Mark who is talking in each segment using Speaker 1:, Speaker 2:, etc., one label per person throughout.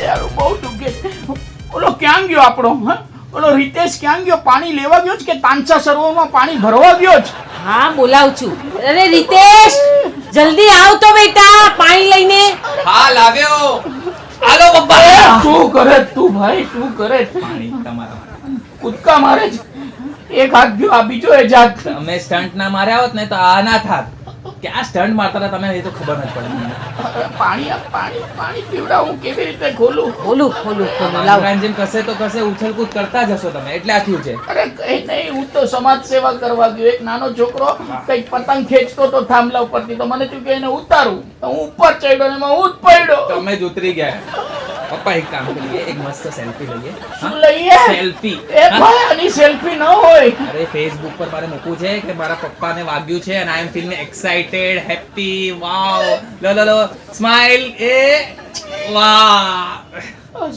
Speaker 1: યાર બહુ દુખે. ઓલો ક્યાં ગયો આપણો? ઓલો રીતેશ ક્યાં ગયો? પાણી લેવા ગયો છે કે તાંસા સરોવરમાં પાણી ભરવા ગયો છે?
Speaker 2: હા બોલાવું છું. અરે રીતેશ જલ્દી આવ તો બેટા પાણી લઈને.
Speaker 3: હા લાવ્યો. હાલો પપ્પા.
Speaker 1: શું કરે તું ભાઈ? શું કરે?
Speaker 3: પાણી તમારા.
Speaker 1: કૂદકા મારે છે. એક હાથ ગયો, આ બીજો એ જાત.
Speaker 3: તમે સ્ટન્ટ ના માર્યા હોત ને તો આ ના થાત. ક્યાં સ્ટન્ટ મારતા હતા તમે એ તો ખબર નથી પડી મને.
Speaker 1: પાણી આપ, પાણી પાણી પીવડાવું. કેવી રીતે ખોલું?
Speaker 2: ખોલું લાવ.
Speaker 3: જેમ કશે તો કશે ઉછલકૂદ કરતા જશો તમે એટલે આ થયું છે.
Speaker 1: અરે કઈ નહીં, હું તો સમાજ સેવા કરવા ગયો. એક નાનો છોકરો કઈક પતંગ ખેંચતો તો થાંભલા ઉપરથી, તો મને થયું કે એને ઉતારું, તો હું ઉપર ચડ્યો ને એમાં હું જ પડ્યો.
Speaker 3: તમે જ ઉતરી ગયા. પપ્પા એક કામ કરીએ, એક મસ્ત સેલ્ફી લઈએ.
Speaker 1: શું લઈએ?
Speaker 3: સેલ્ફી.
Speaker 1: એ ભાઈ આની સેલ્ફી ન હોય.
Speaker 3: અરે ફેસબુક પર મારે મૂકવું છે કે મારા પપ્પાને વાગ્યું છે અને આઈ એમ ફીલિંગ એક્સાઇટેડ, હેપી, વાવ, લો સ્માઈલ, એ વાહ.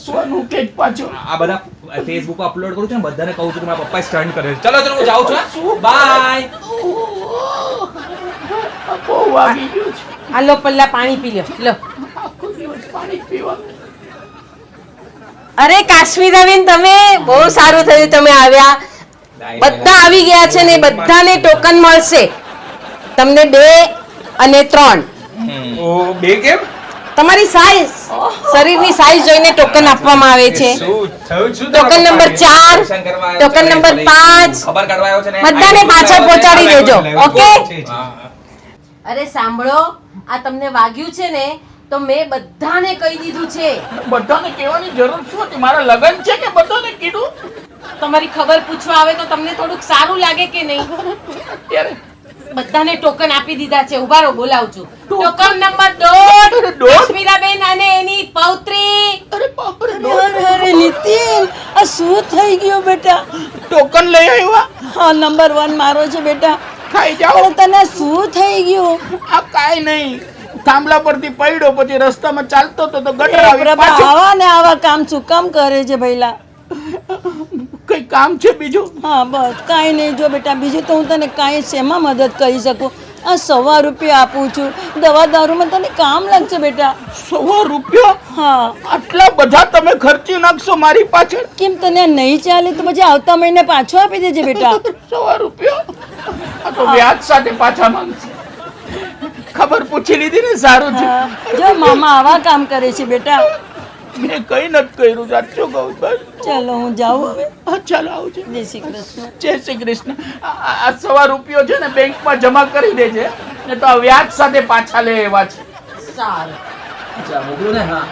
Speaker 1: સોનું કેક પાછું.
Speaker 3: આ બધા ફેસબુક પર અપલોડ કરું છું ને બધાને કહું છું કે મારા પપ્પાએ સ્ટન્ટ કર્યો છે. ચલો હું જાઉં છું. બાય.
Speaker 1: બહુ વાગી ગયું છે.
Speaker 2: આ લો પલ્લા પાણી પી લો.
Speaker 1: આખો દિવસ પાણી જ પીવા.
Speaker 2: અરે કાશ્મીરાબેન તમે બહુ સારું થયું તમે આવ્યા. બધા આવી ગયા છે ને બધાને ટોકન મળશે. તમને 2 અને 3.
Speaker 4: ઓ બે કેમ?
Speaker 2: તમારી સાઈઝ, શરીરની સાઈઝ જોઈને ટોકન આપવામાં આવે છે.
Speaker 4: શું થયું? શું
Speaker 2: ટોકન નંબર 4, ટોકન નંબર 5
Speaker 3: ખબર કાઢવા આવ્યો છે ને
Speaker 2: બધાને પાછળ પહોંચાડી દેજો. ઓકે?
Speaker 3: હા.
Speaker 2: અરે સાંભળો, આ તમને વાગ્યું છે ને તો મેં બધાને કહી દીધું છે.
Speaker 1: બધાને કહેવાની જરૂર શું હતી? મારા લગન છે કે બધાને કીધું?
Speaker 2: તમારી ખબર પૂછવા આવે તો તમને થોડુંક સારું લાગે કે નહીં?
Speaker 1: અત્યારે
Speaker 2: બધાને ટોકન આપી દીધા છે. ઉભા રહો, બોલાવું છું. ટોકન નંબર 2 કાશ્મીરાબેન અને એની પૌત્રી.
Speaker 1: અરે બાપરે,
Speaker 5: અરે નીતિન, આ શું થઈ ગયું બેટા?
Speaker 1: ટોકન લઈ આવ્યા?
Speaker 5: હા, નંબર 1 મારો છે બેટા.
Speaker 1: ખાઈ જાઓ.
Speaker 5: પણ તને શું થઈ ગયું?
Speaker 1: આ કાઈ નહીં, થાંભલા પરથી પડ્યો, પછી રસ્તામાં ચાલતો તો ગટર
Speaker 5: એ
Speaker 1: આવી.
Speaker 5: પ્રભા,
Speaker 1: પાછો
Speaker 5: આવા ને આવા કામ શું કામ કરે છે ભઈલા?
Speaker 1: કઈ કામ છે બીજું?
Speaker 5: હા બસ કાંઈ નહીં. જો બેટા બીજું તો હું તને કાંઈ શેમાં મદદ કરી શકું? આ 100 રૂપિયા આપું છું, દવા દારૂમાં તને કામ લાગશે બેટા.
Speaker 1: 100 રૂપિયા?
Speaker 5: હા.
Speaker 1: આટલા બધા તમે ખર્ચી નાખશો મારી પાછળ?
Speaker 5: કેમ તને નહીં ચાલે તો પછી આવતા મહિને પાછો આપી દેજે બેટા.
Speaker 1: 100 રૂપિયા? આ તો વ્યાજ સાથે પાછા માંગશે. ખબર પૂછી લીધી ને, સારું છે.
Speaker 5: હા, જો મામા આવા કામ કરે છે બેટા.
Speaker 1: મેં કઈ નથી કર્યું, સાચું કહું બસ.
Speaker 5: ચાલો હું જાઉં હવે.
Speaker 1: હા, ચાલો આવજો.
Speaker 5: જય શ્રી કૃષ્ણ.
Speaker 1: જય શ્રી કૃષ્ણ. આ 100 રૂપિયો છે ને બેંકમાં જમા કરી દેજે, ને તો આ વ્યાજ સાથે પાછા લે એવા છે.
Speaker 2: સારું.
Speaker 3: અચ્છા મોકલું ને. હા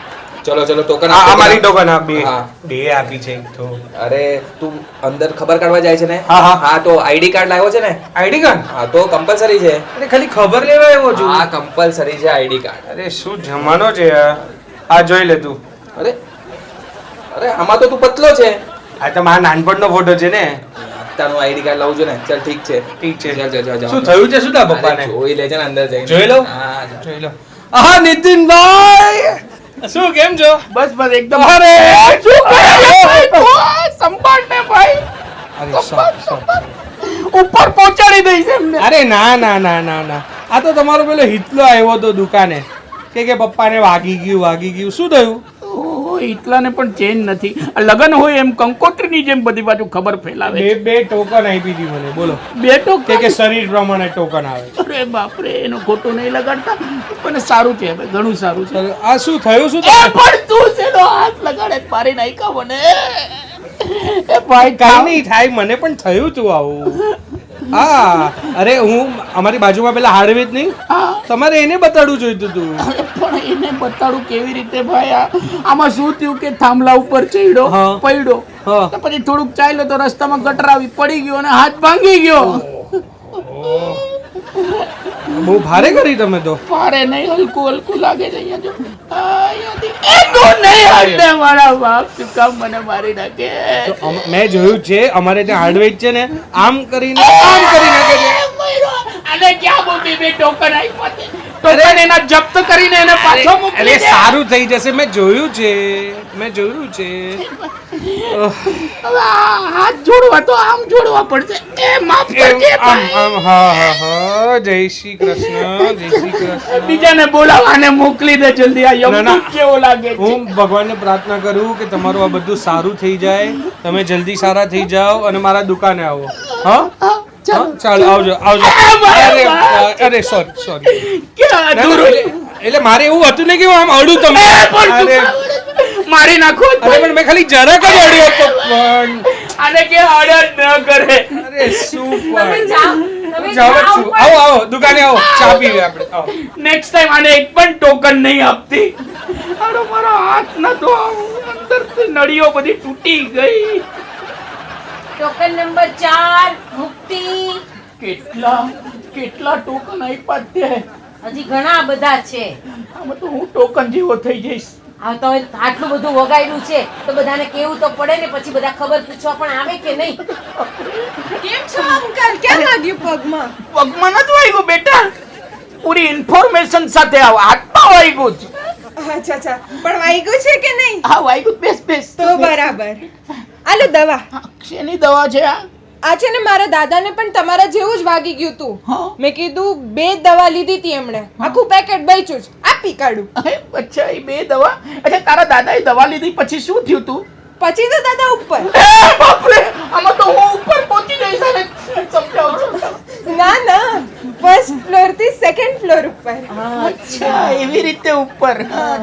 Speaker 3: ચલો ટોકન
Speaker 4: આ મારી ટોકન આ બે
Speaker 3: હા.
Speaker 4: બે આપી છે એક તો.
Speaker 3: અરે તું અંદર ખબર કાઢવા જાય છે ને?
Speaker 4: હા.
Speaker 3: હા તો આઈડી કાર્ડ લાવ્યો છે ને?
Speaker 4: ID card?
Speaker 3: હા તો કમ્પલસરી છે.
Speaker 4: અરે ખાલી ખબર લેવા આવ્યો છું.
Speaker 3: હા કમ્પલસરી છે આઈડી કાર્ડ.
Speaker 4: અરે શું જમાનો છે યાર. આ જોઈ લે તું.
Speaker 3: અરે આમાં તો તું પતલો છે.
Speaker 4: આ તો મારા નાનપણનો ફોટો છે ને.
Speaker 3: તારું આઈડી કાર્ડ લાવું છું ને. ચાલ ઠીક છે.
Speaker 4: ઠીક છે.
Speaker 3: ચાલ
Speaker 4: શું થયું છે? શું તારા પપ્પાને?
Speaker 3: જોઈ લેજે ને અંદર જઈને.
Speaker 4: જોઈ લઉં?
Speaker 3: હા જા.
Speaker 4: જોઈ લો. આહા નીતિનભાઈ, શું કેમ છો?
Speaker 1: બસ બસ એકદમ.
Speaker 4: અરે
Speaker 1: શું કરે ભાઈ તું? સંભાળ ને ભાઈ. ઉપર પહોંચાડી દઈશ એમને.
Speaker 4: અરે ના. આ તો તમારો પેલો હિતલો આવ્યો તો દુકાને કે પપ્પાને વાગી ગયું. શું થયું?
Speaker 1: ઓહો, એટલાને પણ ચેન નથી. આ લગન હોય એમ કંકોત્રીની જેમ બધી બાજુ ખબર ફેલાવે છે.
Speaker 4: બે ટોકન આપી હતી મને. બોલો.
Speaker 1: બેટો
Speaker 4: કે શરીર પ્રમાણે ટોકન આવે છે.
Speaker 1: અરે બાપરે, એનું ખોટું નહીં લગાડતા. પણ સારું છે હવે, ઘણું સારું છે.
Speaker 4: આ શું થયું? શું
Speaker 1: એ પણ તું શેનો હાથ લગાડે? મારી નાખ્યા મને. એ ભાઈ
Speaker 4: કઈ નહીં થાય, મને પણ થયું તું આવું. હા, અરે હું અમારી બાજુમાં પેલા હાર્ડવેજ નહીં,
Speaker 1: હા,
Speaker 4: તમારે એને બતાડવું જોઈતું હતું.
Speaker 1: અરે પણ એને બતાડું કેવી રીતે ભાઈ? આમાં શું થયું કે થાંભલા ઉપર ચડ્યો,
Speaker 4: હા.
Speaker 1: પડ્યો,
Speaker 4: હા.
Speaker 1: તો પછી થોડુંક ચાલ્યો તો રસ્તામાં ગટર આવી, પડી ગયો અને હાથ ભાંગી ગયો.
Speaker 4: બહુ ભારે કરી તમે તો.
Speaker 1: ભારે નહીં, હલકું લાગે છે. અહીંયા જો અહીંયાથી એ તો નહીં હટે મારા બાપ. તું કામ મને મારી નાખે.
Speaker 4: તો મેં જોયું છે અમારે ત્યાં હાર્ડવેજ છે ને, આમ કરીને આમ કરી નાખે છે.
Speaker 1: અને ક્યાં બોલી બે ટોકન આપ્યા છે? ટોકન એના જપ્ત કરીને એને પાછો મોકલી
Speaker 4: અરે
Speaker 1: દે.
Speaker 4: સારું થઈ જશે, મેં જોયું છે.
Speaker 1: હવે આ હાથ જોડવા તો આમ જોડવા પડશે. એ માફ કરજે ભાઈ.
Speaker 4: હા, જય શ્રી કૃષ્ણ.
Speaker 1: બીજાને બોલાવાને મોકલી દે જલ્દી. આ
Speaker 4: ના, ના.
Speaker 1: યમદૂત કેવો લાગે છે.
Speaker 4: હું ભગવાનને પ્રાર્થના કરું કે તમારું આ બધું સારું થઈ જાય, તમે જલ્દી સારા થઈ જાઓ અને મારા દુકાને આવો. હા, ચાલો આવજો. અરે સોરી.
Speaker 1: ક્યાં દૂર હોય?
Speaker 4: એટલે મારે એવું હતું ને કે હું આમ અડું તમને.
Speaker 1: એ પણ
Speaker 4: અરે
Speaker 1: તું મારી નાખો જ ભાઈ.
Speaker 4: પણ મેં ખાલી જરાક જ અડ્યો હતો પણ.
Speaker 1: આને કે અડદ ન કરે.
Speaker 4: અરે શું
Speaker 2: તમે
Speaker 4: પણ.
Speaker 2: જાઓ, તમે
Speaker 4: જાઓ જ
Speaker 2: જાઓ
Speaker 4: છું.
Speaker 2: પણ.
Speaker 4: આવો દુકાને આવો, ચા પીવે આપણે. આવો.
Speaker 1: નેક્સ્ટ ટાઈમ આને એક પણ ટોકન નહીં આપતી. આનો મારો હાથ નતો અંદરથી નળીઓ બધી તૂટી ગઈ.
Speaker 2: ટોકન નંબર 4 મુક્તિ.
Speaker 1: કેટલા ટોકન આપ્યા તે?
Speaker 2: હજી ઘણા બધા છે.
Speaker 1: આમાં તો હું ટોકન જેવો થઈ જઈશ.
Speaker 2: આ તો આટલું બધું વગાડ્યું છે તો બધાને કેવું તો પડે ને, પછી બધા ખબર પૂછવા પણ આવે કે નહીં.
Speaker 6: કેમ છો અંકલ? ક્યાં લાગ્યું પગમાં?
Speaker 1: પગમાં નથી વાગ્યું બેટા, પૂરી ઇન્ફોર્મેશન સાથે આવ. હાથમાં વાગ્યું છે.
Speaker 6: અચ્છા અચ્છા, પણ વાગ્યું છે કે નહીં?
Speaker 1: હા વાગ્યું. બેસ.
Speaker 6: તો બરાબર. આલો દવા.
Speaker 1: શેની દવા છે આ?
Speaker 6: આ છે ને મારા દાદાને પણ તમારા જેવું જ વાગી ગયું તું.
Speaker 1: હા.
Speaker 6: મેં કીધું 2 દવા લીધી હતી એમણે, આખું પેકેટ બચ્યું જ, આપી કાઢું.
Speaker 1: અચ્છા, એ 2 દવા. અચ્છા, તારા દાદાએ દવા લીધી પછી શું થયું તું?
Speaker 6: પછી તો દાદા ઉપર.
Speaker 1: એ બાપરે, આમાં તો હું ઉપર પહોંચી જઈશ. અને સમજાવ.
Speaker 6: ના ના, ફર્સ્ટ ફ્લોર થી સેકન્ડ ફ્લોર ઉપર.
Speaker 1: અચ્છા, એવી રીતે ઉપર.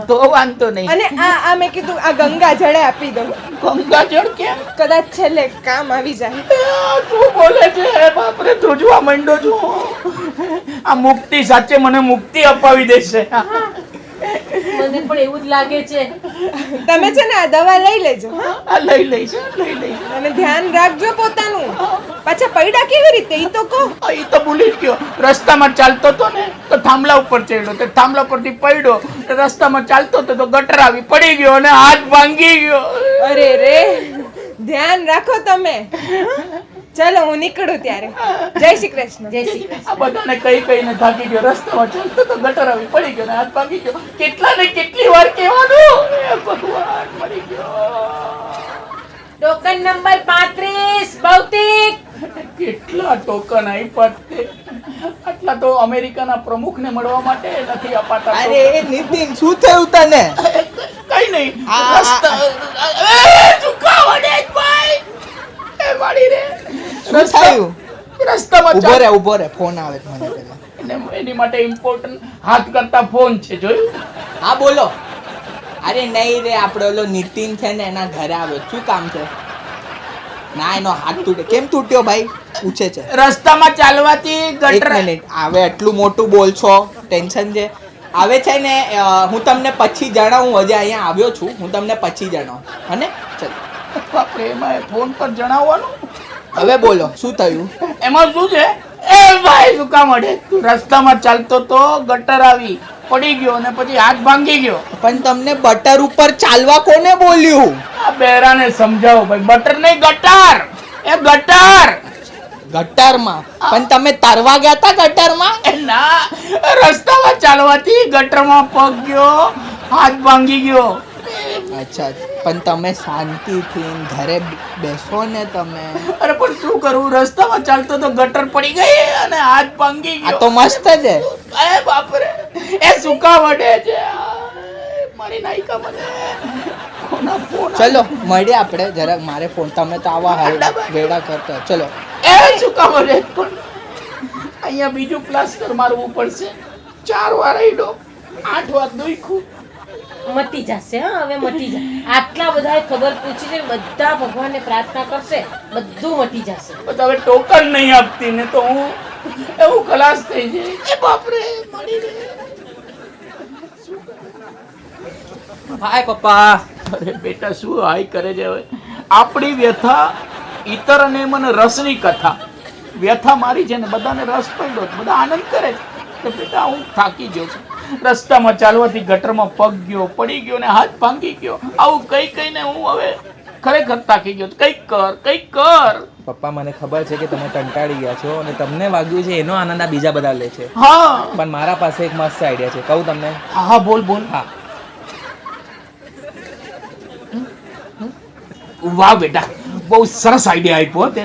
Speaker 1: તો વાંધો નહીં.
Speaker 6: અને આ મેં કીધું આ ગંગા જળે આપી દઉં,
Speaker 1: ગંગાજળ કેમ?
Speaker 6: કદાચ છેલ્લે કામ આવી જાય.
Speaker 1: શું બોલે છે? બાપરે, ધ્રુજવા માંડ્યો છું. આ મુક્તિ સાચે મને મુક્તિ અપાવી દેશે.
Speaker 2: મને પણ એવું જ લાગે છે.
Speaker 6: તમે છે ને આ દવા લઈ લેજો, હા?
Speaker 1: આ લઈ લઈશ.
Speaker 6: અને ધ્યાન રાખજો પોતાનું. પાછા પૈડા કેવી રીતે ઈ તો કહો.
Speaker 1: એ તો ભૂલી જ ગયો. રસ્તામાં ચાલતો હતો ને તો થાંભલા ઉપર ચડ્યો, તે થાંભલા પરથી પડ્યો. રસ્તામાં ચાલતો હતો તો ગટર આવી પડી ગયો અને હાથ ભાંગી ગયો.
Speaker 6: અરે રે, ધ્યાન રાખો તમે. ચલો હું નીકળું ત્યારે. જય શ્રી કૃષ્ણ.
Speaker 2: જય શ્રી કૃષ્ણ.
Speaker 1: આ બધાને કઈ કઈને થાકી ગયો. રસ્તામાં ચાલતો તો ગટર આવી પડી ગયો ને હાથ ભાંગી ગયો. કેટલા ને કેટલી વાર કહેવાનું? એ ભગવાન, મરી ગયો.
Speaker 2: ટોકન નંબર 35 ભૌતિક.
Speaker 1: કેટલા ટોકન આપ્યા તે? આટલા તો અમેરિકાના પ્રમુખને મળવા માટે નથી અપાતા.
Speaker 7: અરે નીતિન, શું થયું તને?
Speaker 1: કઈ નહીં.
Speaker 7: આ-
Speaker 1: રસ્તા એ ચૂકા વડે જ ભાઈ. એ વાળી રે.
Speaker 7: શું થયું?
Speaker 1: રસ્તામાં
Speaker 7: ઉભો રે, ફોન આવે છે મને પેલા.
Speaker 1: એની માટે ઇમ્પોર્ટન્ટ હાથ કરતા ફોન છે, જોયું?
Speaker 7: હા બોલો. અરે નહીં રે, આપણે ઓલો નીતિન છે ને એના ઘરે આવ્યો. શું કામ છે? ના, એનો હાથ તૂટ્યો. કેમ તૂટ્યો ભાઈ? પૂછે છે.
Speaker 1: રસ્તામાં ચાલવાથી
Speaker 7: એક
Speaker 1: ગટર.
Speaker 7: મિનિટ, હવે એટલું મોટું બોલશો, ટેન્શન છે. આવે છે ને, હું તમને પછી જણાવું. હજી અહીંયા આવ્યો છું, હું તમને પછી જણાવું. હને? ચલ
Speaker 1: બાપરે, એમાં ફોન પર જણાવવાનું.
Speaker 7: હવે બોલો, શું થયું?
Speaker 1: એમાં શું છે? એ ભાઈ, શું કામ અડે? તું રસ્તામાં ચાલતો તો ગટર આવી પડી ગયો અને પછી હાથ ભાંગી ગયો.
Speaker 7: પણ તમને બટર ઉપર ચાલવા કોને બોલ્યું?
Speaker 1: આ બેરાને સમજાવો ભાઈ. બટર નહીં, ગટર. એ ગટર.
Speaker 7: ગટરમાં? પણ તમે તરવા ગયા હતા ગટરમાં?
Speaker 1: એ ના, રસ્તામાં ચાલવાથી ગટરમાં પગ ગયો, હાથ ભાંગી ગયો.
Speaker 7: અચ્છા, પણ તમે શાંતિથી ઘરે બેસો ને તમે.
Speaker 1: અરે પણ શું કરું? રસ્તામાં ચાલતો તો ગટર પડી ગઈ અને હાથ ભાંગી
Speaker 7: આ
Speaker 1: ગયો.
Speaker 7: તો મસ્ત છે.
Speaker 1: એ બાપરે, એ સુકા વડે છે. મારી નાઈકા મને. કોના ફોન?
Speaker 7: ચલો મળીએ આપણે જરા. મારે ફોન, તમે તો આવા વેડા કરતા. ચલો.
Speaker 1: એ સુકા વડે પણ અહીંયા બીજું પ્લાસ્ટર મારવું પડશે. 4 વાર આઈડો, 8 વાર દુખ્યું.
Speaker 2: મટી જશે. હા, હવે મટી જશે. આટલા બધા ખબર પૂછી છે, બધા ભગવાનને પ્રાર્થના કરશે, બધું મટી જશે.
Speaker 1: પણ હવે ટોકન નહીં આપતી ને તો હું એવું ખલાસ થઈ જાય. એ બાપરે, મળી ગઈ.
Speaker 3: હાય પપ્પા.
Speaker 1: અરે બેટા, શું હાય કરે છે હવે? આપણી વ્યથા ઈતર અને મને રસની કથા. વ્યથા મારી છે ને બધાને રસ પડ્યો, બધા આનંદ કરે છે. તો બેટા, હું થાકી ગયો છું. રસ્તામાં ચાલવાથી ગટરમાં પગ ગયો, પડી ગયો ને હાથ ભાંગી ગયો. આવું કઈ કઈને હું હવે ખરેખર થાકી ગયો છું. કંઈક કર.
Speaker 3: પપ્પા મને ખબર છે કે તમે કંટાળી ગયા છો અને તમને વાગ્યું છે એનો આનંદ આ બીજા બધા લે છે,
Speaker 1: હા
Speaker 3: પણ મારા પાસે એક મસ્ત આઈડિયા છે, કહું તમને?
Speaker 1: હા બોલ
Speaker 3: હા,
Speaker 1: વાહ બેટા, બહુ સરસ આઈડિયા આપ્યો તે.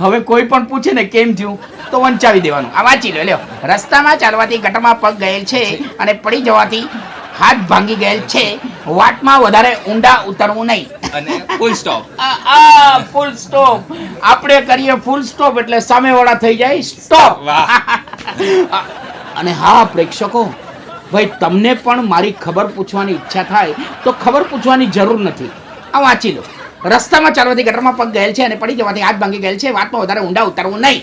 Speaker 1: હવે કોઈ પણ પૂછે ને કેમ થયું તો વંચાવી દેવાનું. આ વાંચી લો. લ્યો, રસ્તામાં ચાલવાથી ગટરમાં પગ ગયેલ છે અને પડી જવાથી હાથ ભાંગી ગયેલ છે. વાતમાં વધારે ઊંડા ઉતરવું નહીં.
Speaker 3: અને ફૂલ સ્ટોપ.
Speaker 1: Full stop. આપણે કરીએ ફૂલ સ્ટોપ એટલે સામેવાળા થઈ જાય સ્ટોપ.
Speaker 3: વાહ.
Speaker 1: અને હા પ્રેક્ષકો, ભાઈ તમને પણ મારી ખબર પૂછવાની ઈચ્છા થાય તો ખબર પૂછવાની જરૂર નથી. આ વાંચી લો. રસ્તામાં ચાલવાથી ગટરમાં પગ ગયેલ છે અને પડી જવાથી હાથ ભાંગી ગયેલ છે. વાતમાં વધારે ઊંડા ઉતરવું નહીં.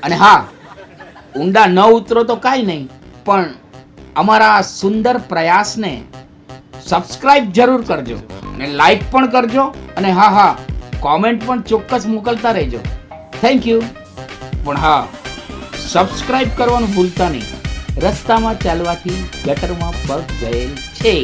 Speaker 1: અને હા, ઊંડા ન ઉતરો તો કાંઈ નહીં, પણ અમારા સુંદર પ્રયાસને સબસ્ક્રાઇબ જરૂર કરજો અને લાઈક પણ કરજો. અને હા, કોમેન્ટ પણ ચોક્કસ મોકલતા રહેજો. Thank you. પણ હા, સબસ્ક્રાઇબ કરવાનું ભૂલતા નહીં. રસ્તામાં ચાલવાથી ગટરમાં પગ ગયેલ છે.